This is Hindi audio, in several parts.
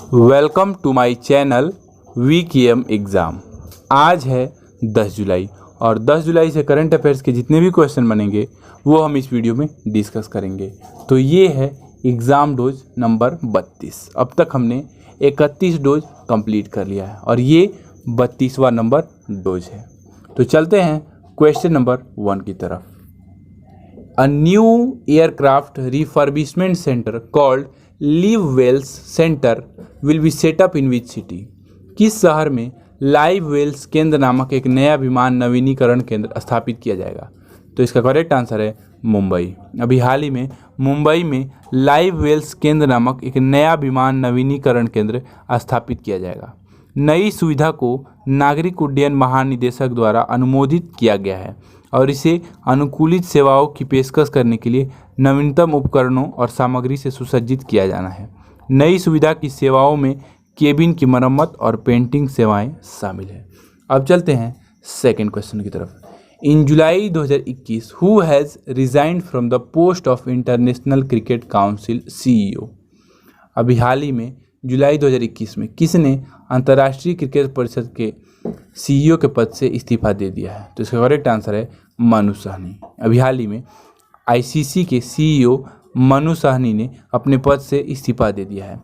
Welcome to my channel VKM exam. आज है 10 जुलाई और 10 जुलाई से करंट अफेयर्स के जितने भी क्वेश्चन बनेंगे वो हम इस वीडियो में डिस्कस करेंगे। तो ये है एग्ज़ाम डोज नंबर 32। अब तक हमने 31 डोज कंप्लीट कर लिया है और ये 32वां नंबर डोज है। तो चलते हैं क्वेश्चन नंबर 1 की तरफ। A new aircraft refurbishment center called Live Wells Center will be set up in which city? किस शहर में लाइव वेल्स केंद्र नामक एक नया विमान नवीनीकरण केंद्र स्थापित किया जाएगा? तो इसका करेक्ट आंसर है मुंबई। अभी हाल ही में मुंबई में लाइव वेल्स केंद्र नामक एक नया विमान नवीनीकरण केंद्र स्थापित किया जाएगा। नई सुविधा को नागरिक उड्डयन महानिदेशक द्वारा अनुमोदित किया गया है और इसे अनुकूलित सेवाओं की पेशकश करने के लिए नवीनतम उपकरणों और सामग्री से सुसज्जित किया जाना है। नई सुविधा की सेवाओं में केबिन की मरम्मत और पेंटिंग सेवाएं शामिल है। अब चलते हैं सेकंड क्वेश्चन की तरफ। In July 2021 who has resigned from the post of International Cricket Council CEO? अभी हाल ही में जुलाई 2021 में किसने अंतर्राष्ट्रीय क्रिकेट परिषद के CEO के पद से इस्तीफा दे दिया है? तो इसका करेक्ट आंसर है मनु साहनी। अभी हाल ही में ICC के CEO मनु साहनी ने अपने पद से इस्तीफा दे दिया है।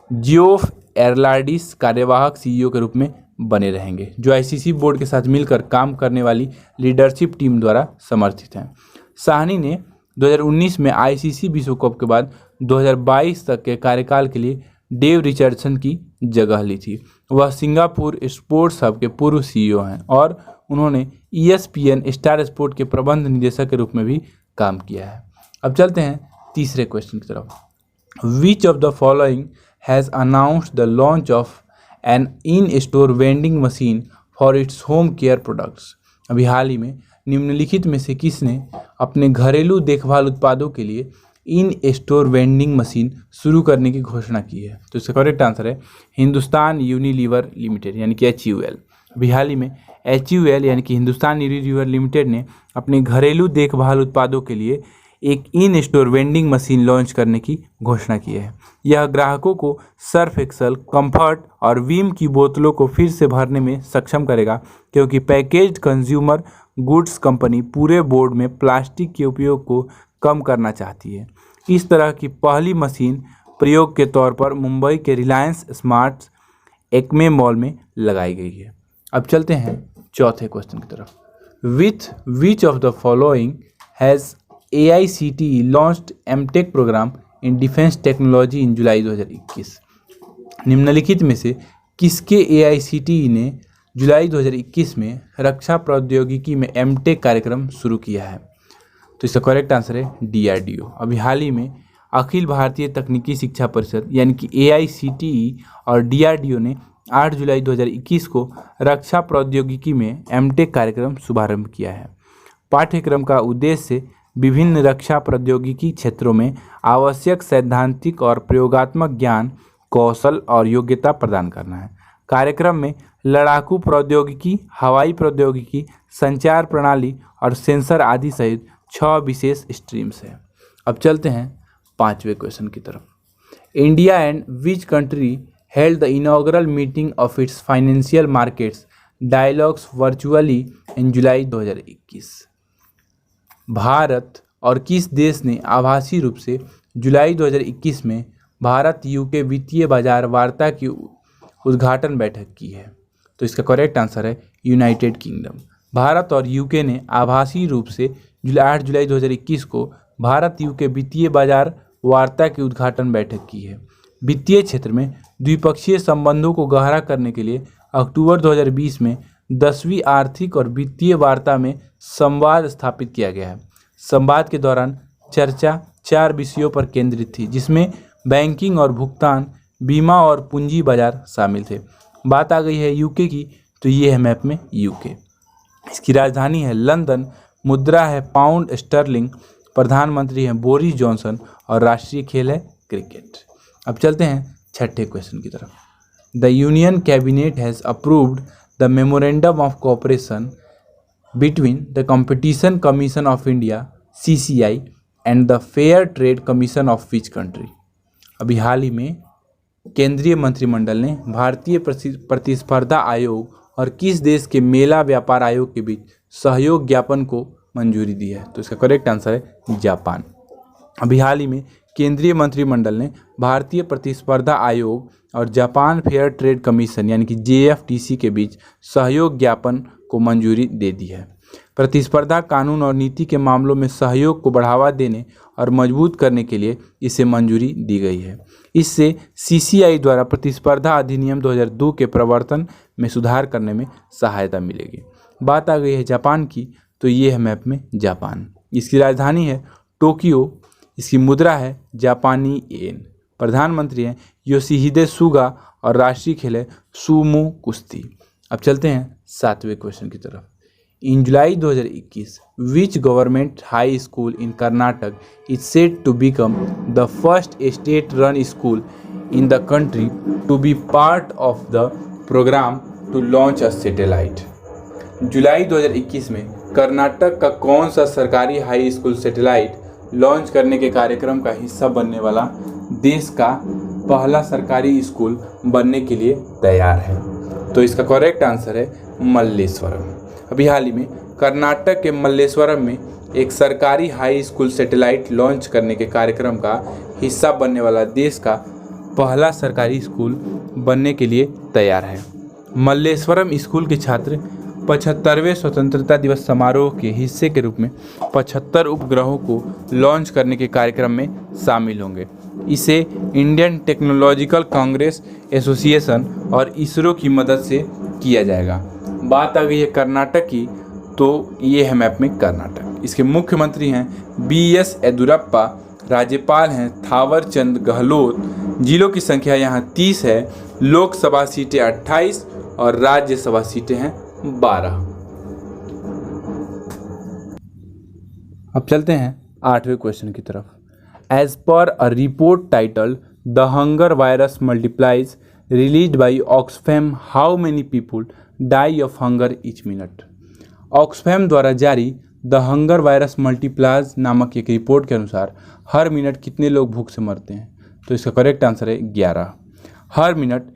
जियोफ एरलाडिस कार्यवाहक CEO के रूप में बने रहेंगे, जो ICC बोर्ड के साथ मिलकर काम करने वाली लीडरशिप टीम द्वारा समर्थित हैं। साहनी ने 2019 में ICC विश्व कप के बाद 2022 तक के कार्यकाल के लिए डेव रिचर्डसन की जगह ली थी। वह सिंगापुर स्पोर्ट्स हब के पूर्व CEO हैं और उन्होंने ESPN स्टार स्पोर्ट के प्रबंध निदेशक के रूप में भी काम किया है। अब चलते हैं तीसरे क्वेश्चन की तरफ। Which of the following has announced the launch of an in store vending machine for its home care products? अभी हाल ही में निम्नलिखित में से किसने अपने घरेलू देखभाल उत्पादों के लिए इन स्टोर वेंडिंग मशीन शुरू करने की घोषणा की है? तो इसका करेक्ट आंसर है हिंदुस्तान यूनिलीवर लिमिटेड यानी कि HUL। अभी हाल ही में HUL यानी कि हिंदुस्तान यूनिलीवर लिमिटेड ने अपने घरेलू देखभाल उत्पादों के लिए एक इन स्टोर वेंडिंग मशीन लॉन्च करने की घोषणा की है। यह ग्राहकों को सर्फ एक्सल, कंफर्ट और वीम की बोतलों को फिर से भरने में सक्षम करेगा, क्योंकि पैकेज्ड कंज्यूमर गुड्स कंपनी पूरे बोर्ड में प्लास्टिक के उपयोग को कम करना चाहती है। इस तरह की पहली मशीन प्रयोग के तौर पर मुंबई के रिलायंस स्मार्ट एक्मे मॉल में लगाई गई है। अब चलते हैं चौथे क्वेश्चन की तरफ। With which of the following has AICTE launched MTech programme in defence technology in July 2021? निम्नलिखित में से किसके AICTE ने जुलाई 2021 में रक्षा प्रौद्योगिकी में MTech कार्यक्रम शुरू किया है? तो इसका करेक्ट आंसर है DRDO। अभी हाल ही में अखिल भारतीय तकनीकी शिक्षा परिषद यानी कि AICTE और DRDO ने 8 जुलाई 2021 को रक्षा प्रौद्योगिकी में MTech कार्यक्रम शुभारंभ किया है। पाठ्यक्रम का उद्देश्य विभिन्न रक्षा प्रौद्योगिकी क्षेत्रों में आवश्यक सैद्धांतिक और प्रयोगात्मक ज्ञान, कौशल और योग्यता प्रदान करना है। कार्यक्रम में लड़ाकू प्रौद्योगिकी, हवाई प्रौद्योगिकी, संचार प्रणाली और सेंसर आदि सहित 6 विशेष स्ट्रीम्स हैं। अब चलते हैं पांचवें क्वेश्चन की तरफ। India and which country held the inaugural meeting of its financial markets dialogues virtually in July 2021? Bharat और किस देश ने आभासी रूप से जुलाई 2021 में भारत UK वित्तीय बाजार वार्ता की उद्घाटन बैठक की है? तो इसका करेक्ट आंसर है यूनाइटेड किंगडम। भारत और UK ने आभासी रूप से 8 जुलाई 2021 को भारत UK वित्तीय बाजार वार्ता की उद्घाटन बैठक की है। वित्तीय क्षेत्र में द्विपक्षीय संबंधों को गहरा करने के लिए अक्टूबर 2020 में 10वीं आर्थिक और वित्तीय वार्ता में संवाद स्थापित किया गया है। संवाद के दौरान चर्चा 4 विषयों पर केंद्रित थी, जिसमें बैंकिंग और भुगतान, बीमा और पूंजी बाजार शामिल थे। बात आ गई है UK की, तो ये है मैप में UK। इसकी राजधानी है लंदन, मुद्रा है पाउंड स्टर्लिंग, प्रधानमंत्री हैं बोरिस जॉनसन और राष्ट्रीय खेल है क्रिकेट। अब चलते हैं छठे क्वेश्चन की तरफ। The union cabinet has approved the memorandum of cooperation between the competition commission of India CCI and the fair trade commission of which country? अभी हाल ही में केंद्रीय मंत्रिमंडल ने भारतीय प्रतिस्पर्धा आयोग और किस देश के मेला व्यापार आयोग के बीच सहयोग ज्ञापन को मंजूरी दी है? तो इसका करेक्ट आंसर है जापान। अभी हाल ही में केंद्रीय मंत्रिमंडल ने भारतीय प्रतिस्पर्धा आयोग और जापान फेयर ट्रेड कमीशन यानी कि JFTC के बीच सहयोग ज्ञापन को मंजूरी दे दी है। प्रतिस्पर्धा कानून और नीति के मामलों में सहयोग को बढ़ावा देने और मजबूत करने के लिए इसे मंजूरी दी गई है। इससे CCI द्वारा प्रतिस्पर्धा अधिनियम 2002 के प्रवर्तन में सुधार करने में सहायता मिलेगी। बात आ गई है जापान की, तो ये है मैप में जापान। इसकी राजधानी है टोक्यो, इसकी मुद्रा है जापानी येन, प्रधानमंत्री हैं योशिहिदे सुगा और राष्ट्रीय खेल है सूमो कुश्ती। अब चलते हैं 7वें क्वेश्चन की तरफ। In July 2021 which government high school in Karnataka is set to become the first state run school in the country to be part of the programme to launch a satellite? जुलाई 2021 में कर्नाटक का कौन सा सरकारी हाई स्कूल सैटेलाइट लॉन्च करने के कार्यक्रम का हिस्सा बनने वाला देश का पहला सरकारी स्कूल बनने के लिए तैयार है? तो इसका करेक्ट आंसर है मल्लेश्वरम। अभी हाल ही में कर्नाटक के मल्लेश्वरम में एक सरकारी हाई स्कूल सैटेलाइट लॉन्च करने के कार्यक्रम का हिस्सा बनने वाला देश का पहला सरकारी स्कूल बनने के लिए तैयार है। मल्लेश्वरम स्कूल के छात्र 75वें स्वतंत्रता दिवस समारोह के हिस्से के रूप में 75 उपग्रहों को लॉन्च करने के कार्यक्रम में शामिल होंगे। इसे इंडियन टेक्नोलॉजिकल कांग्रेस एसोसिएशन और इसरो की मदद से किया जाएगा। बात आ गई है कर्नाटक की, तो ये है मैप में कर्नाटक। इसके मुख्यमंत्री हैं BS येदियुरप्पा, राज्यपाल हैं थावर चंद गहलोत, जिलों की संख्या यहाँ 30 है, लोकसभा सीटें 28 और राज्यसभा सीटें हैं 12। अब चलते हैं 8वें क्वेश्चन की तरफ। As per a report titled the hunger virus multiplies released by Oxfam, how many people die of hunger each minute? Oxfam द्वारा जारी द हंगर वायरस मल्टीप्लाइज नामक एक रिपोर्ट के अनुसार हर मिनट कितने लोग भूख से मरते हैं? तो इसका करेक्ट आंसर है 11। हर मिनट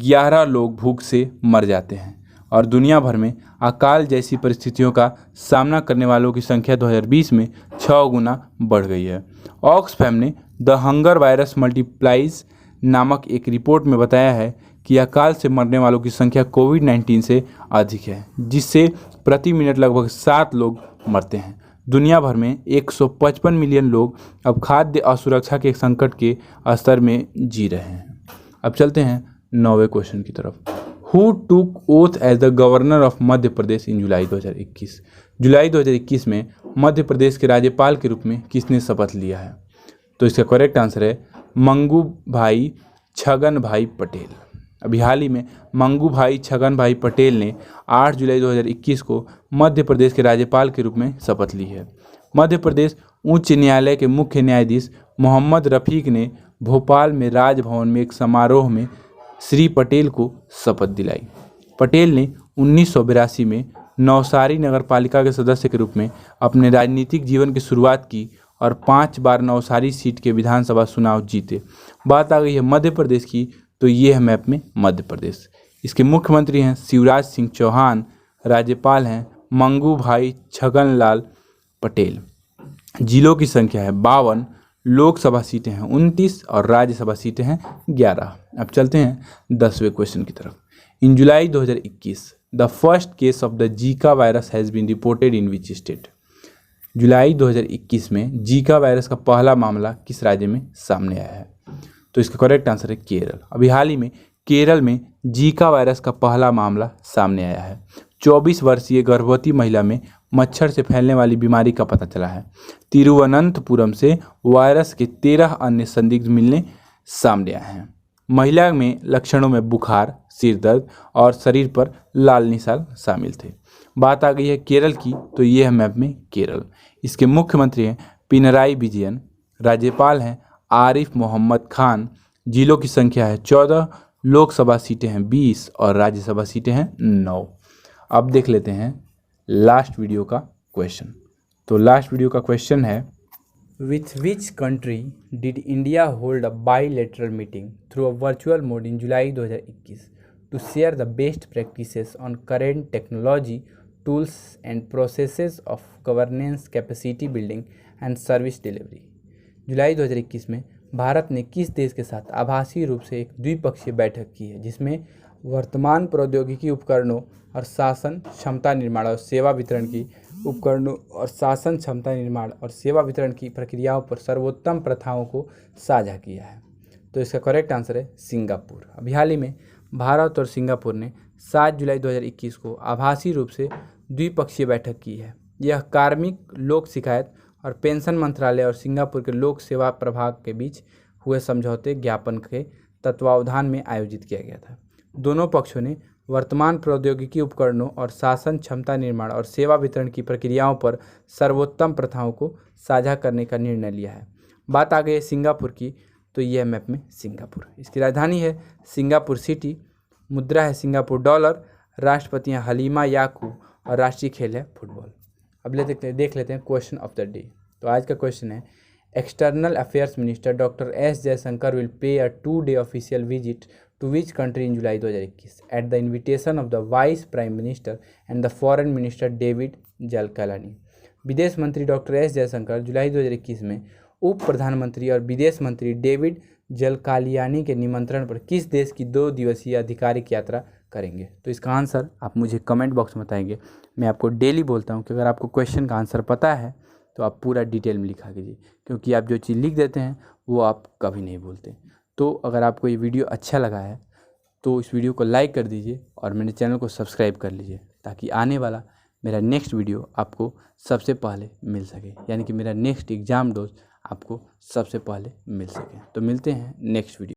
11 लोग भूख से मर जाते हैं और दुनिया भर में अकाल जैसी परिस्थितियों का सामना करने वालों की संख्या 2020 में 6 गुना बढ़ गई है। ऑक्सफैम ने द हंगर वायरस मल्टीप्लाइज नामक एक रिपोर्ट में बताया है कि अकाल से मरने वालों की संख्या कोविड-19 से अधिक है, जिससे प्रति मिनट लगभग 7 लोग मरते हैं। दुनिया भर में 155 मिलियन लोग अब खाद्य असुरक्षा के संकट के स्तर में जी रहे हैं। अब चलते हैं 9वें क्वेश्चन की तरफ। Who took oath as the governor of Madhya Pradesh in July 2021? जुलाई 2021 में मध्य प्रदेश के राज्यपाल के रूप में किसने शपथ लिया है? तो इसका करेक्ट आंसर है मंगू भाई छगन भाई पटेल। अभी हाल ही में मंगू भाई छगन भाई पटेल ने 8 जुलाई 2021 को मध्य प्रदेश के राज्यपाल के रूप में शपथ ली है। मध्य प्रदेश उच्च न्यायालय के मुख्य न्यायाधीश मोहम्मद रफ़ीक ने भोपाल में राजभवन में एक समारोह में श्री पटेल को शपथ दिलाई। पटेल ने 1982 में नवसारी नगर पालिका के सदस्य के रूप में अपने राजनीतिक जीवन की शुरुआत की और 5 बार नवसारी सीट के विधानसभा चुनाव जीते। बात आ गई है मध्य प्रदेश की, तो ये है मैप में मध्य प्रदेश। इसके मुख्यमंत्री हैं शिवराज सिंह चौहान, राज्यपाल हैं मंगू भाई छगन लाल पटेल। जिलों की संख्या है 52, लोकसभा सीटें हैं 29 और राज्यसभा सीटें हैं 11। अब चलते हैं 10वें क्वेश्चन की तरफ। In July 2021 the first case of the Zika virus has been reported in which state? जुलाई 2021 में जीका वायरस का पहला मामला किस राज्य में सामने आया है? तो इसका करेक्ट आंसर है केरल। अभी हाल ही में केरल में जीका वायरस का पहला मामला सामने आया है। 24 वर्षीय गर्भवती महिला में मच्छर से फैलने वाली बीमारी का पता चला है। तिरुवनंतपुरम से वायरस के 13 अन्य संदिग्ध मिलने सामने आए हैं। महिला में लक्षणों में बुखार, सिर दर्द और शरीर पर लाल निशान शामिल थे। बात आ गई है केरल की, तो ये है मैप में केरल। इसके मुख्यमंत्री हैं पिनराई विजयन, राज्यपाल हैं आरिफ मोहम्मद खान। जिलों की संख्या है 14, लोकसभा सीटें हैं 20 और राज्यसभा सीटें हैं 9। अब देख लेते हैं लास्ट वीडियो का क्वेश्चन। तो लास्ट वीडियो का क्वेश्चन है With which country did India hold a bilateral meeting through a virtual mode in July 2021 to share the best practices on current technology, tools and processes of governance, capacity building and service delivery? जुलाई 2021 में भारत ने किस देश के साथ आभासी रूप से एक द्विपक्षीय बैठक की है जिसमें वर्तमान प्रौद्योगिकी उपकरणों और शासन क्षमता निर्माण और सेवा वितरण की प्रक्रियाओं पर सर्वोत्तम प्रथाओं को साझा किया है? तो इसका करेक्ट आंसर है सिंगापुर। अभी हाल ही में भारत और सिंगापुर ने 7 जुलाई 2021 को आभासी रूप से द्विपक्षीय बैठक की है। यह कार्मिक, लोक शिकायत और पेंशन मंत्रालय और सिंगापुर के लोक सेवा प्रभाग के बीच हुए समझौते ज्ञापन के तत्वावधान में आयोजित किया गया था। दोनों पक्षों ने वर्तमान प्रौद्योगिकी उपकरणों और शासन क्षमता निर्माण और सेवा वितरण की प्रक्रियाओं पर सर्वोत्तम प्रथाओं को साझा करने का निर्णय लिया है। बात आ गई है सिंगापुर की, तो यह मैप में सिंगापुर। इसकी राजधानी है सिंगापुर सिटी, मुद्रा है सिंगापुर डॉलर, राष्ट्रपति हैं हलीमा याकूब और राष्ट्रीय खेल है फुटबॉल। अब देख लेते हैं क्वेश्चन ऑफ द डे। तो आज का क्वेश्चन है, external affairs minister doctor S Jaishankar will pay a 2-day official visit to which country in July 2021 at the invitation of the vice prime minister and the foreign minister David Jalkalani. विदेश मंत्री डॉक्टर एस जयशंकर जुलाई 2021 में उप प्रधानमंत्री और विदेश मंत्री डेविड जलकालियानी के निमंत्रण पर किस देश की 2 दिवसीय आधिकारिक यात्रा करेंगे? तो इसका आंसर आप मुझे कमेंट बॉक्स में बताएंगे। मैं आपको डेली बोलता हूँ कि अगर आपको क्वेश्चन का आंसर पता है तो आप पूरा डिटेल में लिखा कीजिए, क्योंकि आप जो चीज़ लिख देते हैं वो आप कभी नहीं बोलते। तो अगर आपको ये वीडियो अच्छा लगा है तो इस वीडियो को लाइक कर दीजिए और मेरे चैनल को सब्सक्राइब कर लीजिए, ताकि आने वाला मेरा नेक्स्ट वीडियो आपको सबसे पहले मिल सके, यानी कि मेरा नेक्स्ट एग्ज़ाम डोज आपको सबसे पहले मिल सके। तो मिलते हैं नेक्स्ट वीडियो।